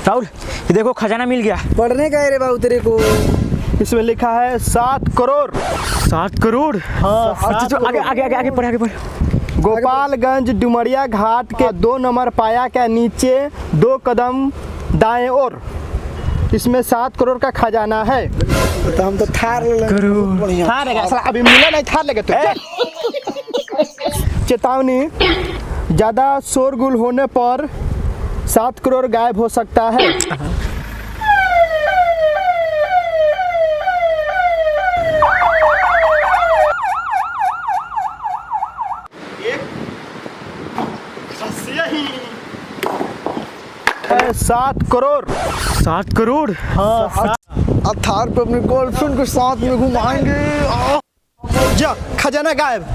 राहुल ये देखो खजाना मिल गया। पढ़ने का है रे बाबू तेरे को। इसमें लिखा है 7 करोड़। 7 करोड़। हाँ, अच्छा आगे आगे आगे आगे पढ़। गोपालगंज डुमरिया घाट के 2 नंबर पाया के नीचे 2 कदम दाएं ओर इसमें 7 करोड़ का खजाना है। तो हम तो थार ले थार लेगा साला, अभी मिला नहीं थार लेगा तो। चेतावनी, ज्यादा शोरगुल होने पर 7 करोड़ गायब हो सकता है। है 7 करोड़। 7 करोड़। हाँ, अब थार पे अपनी गर्लफ्रेंड के साथ में घुमाएंगे। जा खजाना गायब।